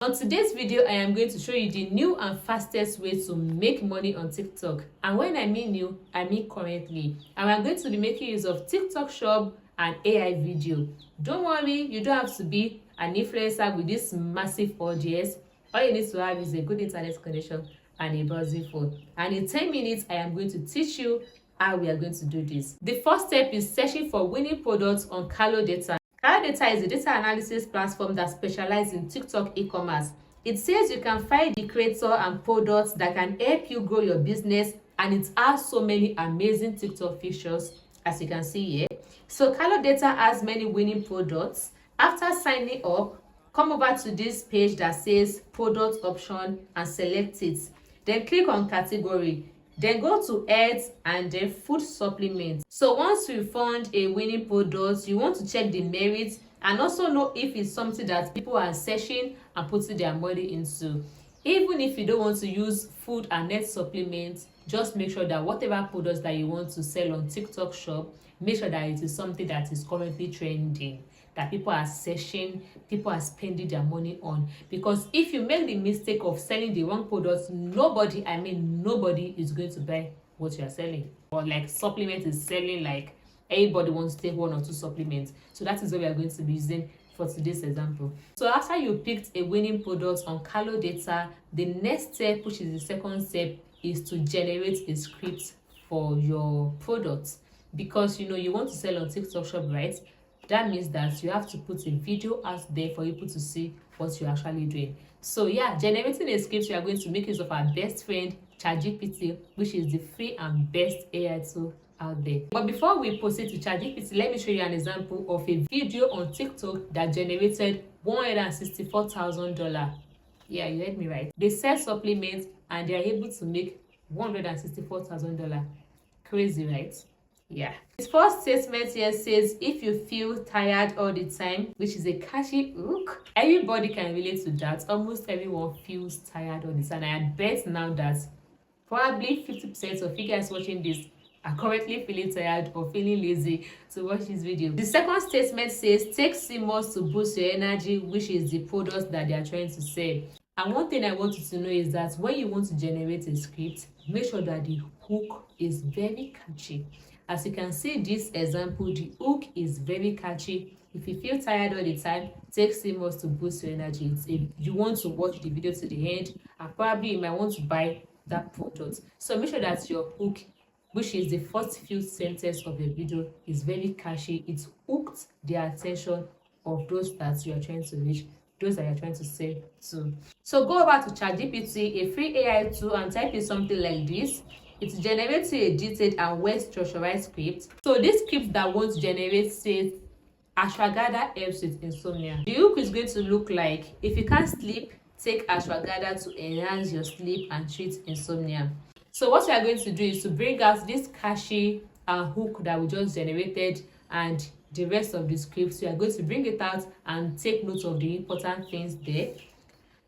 On today's video, I am going to show you the new and fastest way to make money on TikTok. And when I mean new, I mean currently. And I'm going to be making use of TikTok Shop and AI video. Don't worry, you don't have to be an influencer with this massive audience. All you need to have is a good internet connection and a browsing phone. And in 10 minutes, I am going to teach you how we are going to do this. The first step is searching for winning products on Carlo Data. Carlo Data is a data analysis platform that specializes in TikTok e-commerce. It says you can find the creator and products that can help you grow your business, and it has so many amazing TikTok features as you can see here. So Carlo Data has many winning products. After signing up, come over to this page that says product option and select it. Then click on category. Then go to health and then food supplements. So once you found a winning product, you want to check the merits and also know if it's something that people are searching and putting their money into. Even if you don't want to use food and health supplements, just make sure that whatever products that you want to sell on TikTok Shop, make sure that it is something that is currently trending, that people are searching, people are spending their money on. Because if you make the mistake of selling the wrong products, nobody is going to buy what you are selling. Or like supplement is selling, like everybody wants to take 1 or 2 supplements. So that is what we are going to be using for today's example. So after you picked a winning product on Carlo Data, the next step, which is the second step, is to generate a script for your product. Because you want to sell on TikTok Shop, right? That means that you have to put a video out there for people to see what you're actually doing. So yeah, generating a script, we are going to make use of our best friend ChatGPT, which is the free and best AI tool out there. But before we proceed to ChatGPT, let me show you an example of a video on TikTok that generated $164,000. Yeah, you heard me right. They sell supplements and they are able to make $164,000. Crazy, right? Yeah. His first statement here says, if you feel tired all the time, which is a catchy hook. Everybody can relate to that. Almost everyone feels tired all the time. I bet now that probably 50% of you guys watching this are currently feeling tired or feeling lazy to watch this video. The second statement says, take CMOS to boost your energy, which is the product that they are trying to sell. And one thing I want you to know is that when you want to generate a script, make sure that the hook is very catchy. As you can see this example, the hook is very catchy. If you feel tired all the time, take CMOS to boost your energy. If you want to watch the video to the end, and probably you might want to buy that product. So make sure that your hook, which is the first few sentences of the video, is very catchy. It hooked the attention of those that you are trying to reach, those that you're trying to sell to. So go over to ChatGPT, a free AI tool, and type in something like this. It generates a detailed and well-structured script. So this script that wants to generate says, ashwagandha helps with insomnia. The hook is going to look like, if you can't sleep, take ashwagandha to enhance your sleep and treat insomnia. So what we are going to do is to bring out this catchy hook that we just generated and the rest of the script. So we are going to bring it out and take note of the important things there.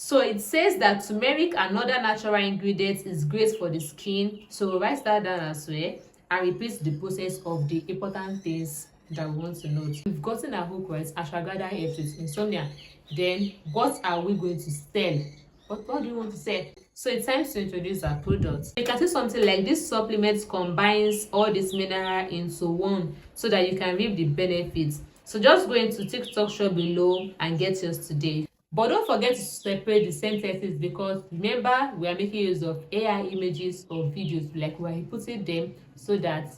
So it says that turmeric and other natural ingredients is great for the skin. So write that down as well and repeat the process of the important things that we want to note. We've gotten our hook right, ashwagandha helps with insomnia. Then what are we going to sell? What do you want to sell? So it's time to introduce our product. You can see something like this supplement combines all this mineral into one so that you can reap the benefits. So just go into TikTok Shop below and get yours today. But don't forget to separate the sentences, because remember, we are making use of AI images or videos, like we are inputting them so that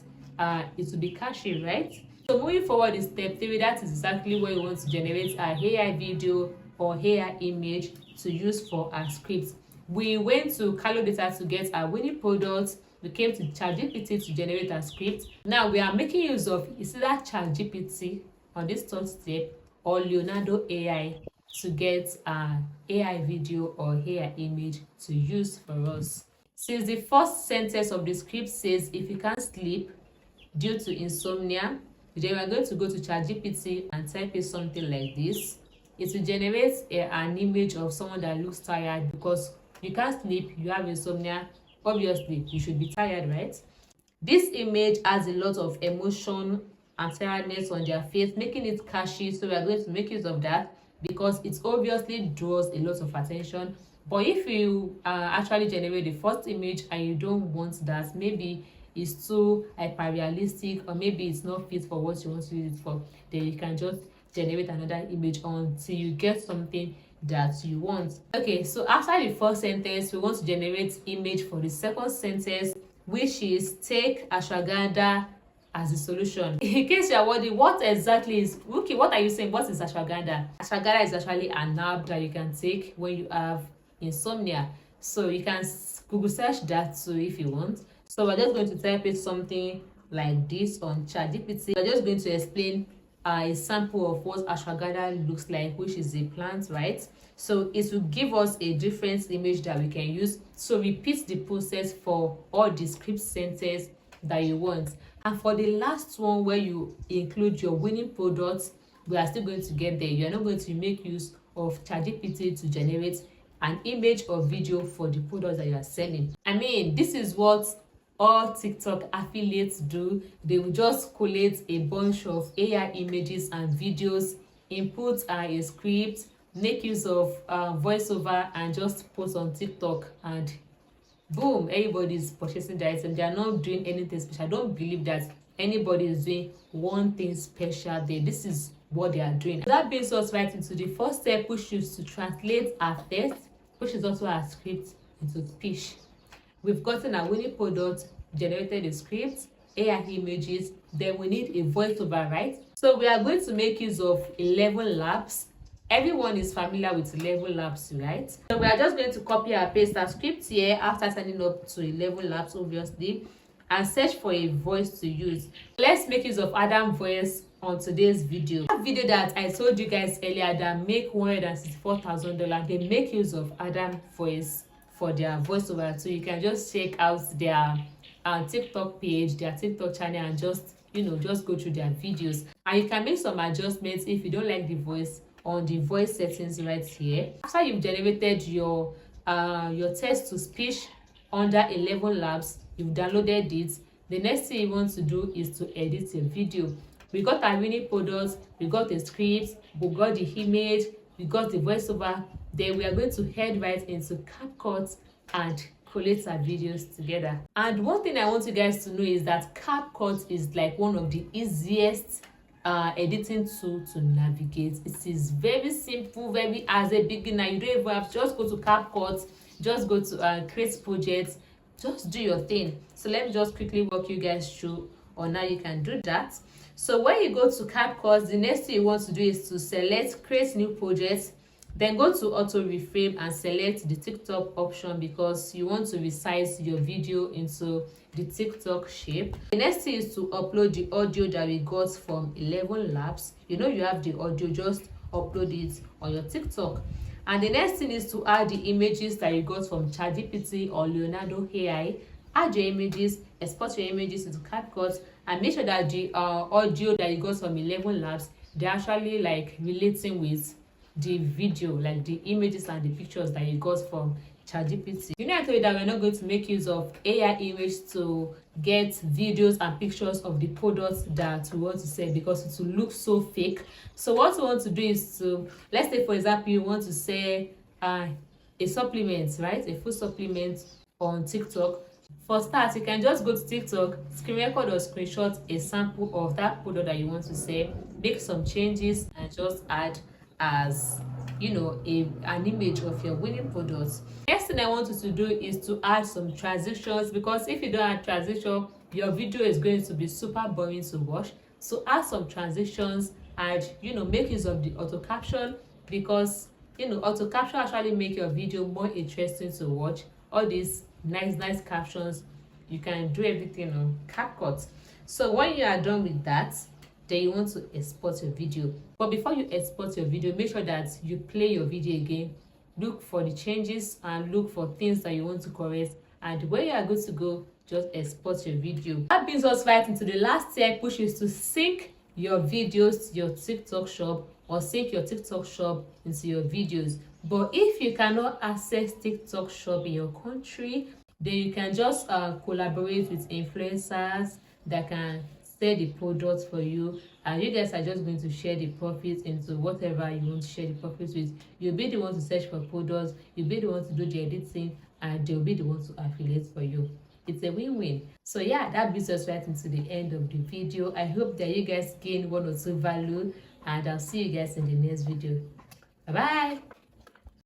it will be catchy, right? So moving forward in step 3, that is exactly where we want to generate our AI video or AI image to use for our scripts. We went to Carlo Data to get our winning products. We came to ChatGPT to generate our script. Now we are making use of either ChatGPT on this third step or Leonardo AI to get an AI video or AI image to use for us. Since the first sentence of the script says, if you can't sleep due to insomnia, then we're going to go to ChatGPT and type in something like this. It will generate an image of someone that looks tired, because you can't sleep, you have insomnia, obviously you should be tired, right? This image has a lot of emotion and tiredness on their face, making it catchy. So we are going to make use of that because it obviously draws a lot of attention. But if you actually generate the first image and you don't want that, maybe it's too hyper realistic, or maybe it's not fit for what you want to use it for, then you can just generate another image until you get something that you want. Okay, so after the first sentence, we want to generate image for the second sentence, which is take ashwagandha as a solution. In case you are wondering what exactly is, okay, what are you saying, what is ashwagandha? Ashwagandha is actually an herb that you can take when you have insomnia, so you can Google search that too if you want. So we're just going to type it something like this on ChatGPT. We're just going to explain a sample of what ashwagandha looks like, which is a plant, right? So it will give us a different image that we can use. So repeat the process for all the script sentences that you want. And for the last one, where you include your winning products, we are still going to get there. You are not going to make use of ChatGPT to generate an image or video for the products that you are selling. I mean, this is what all TikTok affiliates do. They will just collate a bunch of AI images and videos, input a script, make use of voiceover, and just post on TikTok, and boom, everybody is purchasing the item. They are not doing anything special. I don't believe that anybody is doing one thing special there. This is what they are doing. That brings us right into the first step, which is to translate our text, which is also our script, into speech. We've gotten our winning product, generated a script, AI images, then we need a voiceover, right? So we are going to make use of 11 Labs. Everyone is familiar with 11 Labs, right? So we are just going to copy and paste our script here after signing up to 11 Labs, obviously, and search for a voice to use. Let's make use of Adam voice on today's video. That video that I told you guys earlier that make $164,000, they make use of Adam voice for their voiceover. So you can just check out their TikTok page, their TikTok channel, and just go through their videos. And you can make some adjustments if you don't like the voice on the voice settings right here. After you've generated your text to speech under 11 Labs, you've downloaded it. The next thing you want to do is to edit a video. We got our winning products, we got the script, we got the image, we got the voiceover. Then we are going to head right into CapCut and collate our videos together. And one thing I want you guys to know is that CapCut is like one of the easiest editing tool to navigate. It is very simple, very, as a beginner, you don't even have to just go to CapCut, just go to create projects, just do your thing. So let me just quickly walk you guys through on how you can do that. So when you go to CapCut, the next thing you want to do is to select create new projects, then go to auto reframe and select the TikTok option because you want to resize your video into the TikTok shape. The next thing is to upload the audio that we got from 11 Labs. You have the audio, just upload it on your TikTok. And the next thing is to add the images that you got from ChatGPT or Leonardo AI. Add your images, export your images into CapCut, and make sure that the audio that you got from 11 Labs, they're actually like relating with the video, like the images and the pictures that you got from ChatGPT. I told you that we're not going to make use of AI image to get videos and pictures of the products that we want to sell because it will look so fake. So what we want to do is to, let's say for example, you want to sell a supplement, right? A food supplement on TikTok. For start, you can just go to TikTok, screen record or screenshot a sample of that product that you want to sell, make some changes, and just add as an image of your winning products. Next thing I want you to do is to add some transitions, because if you don't add transition, your video is going to be super boring to watch. So add some transitions and make use of the auto caption, because auto caption actually make your video more interesting to watch. All these nice captions, you can do everything on CapCut. So when you are done with that, then you want to export your video. But before you export your video, make sure that you play your video again, look for the changes and look for things that you want to correct, and when you are good to go, just export your video. That brings us right into the last step, which is to sync your videos to your TikTok shop, or sync your TikTok shop into your videos. But if you cannot access TikTok shop in your country, then you can just collaborate with influencers that can sell the products for you, and you guys are just going to share the profits into whatever you want to share the profits with. You'll be the one to search for products, you'll be the one to do the editing, and they'll be the one to affiliate for you. It's a win-win. So yeah, that brings us right into the end of the video. I hope that you guys gain 1 or 2 value, and I'll see you guys in the next video. Bye bye.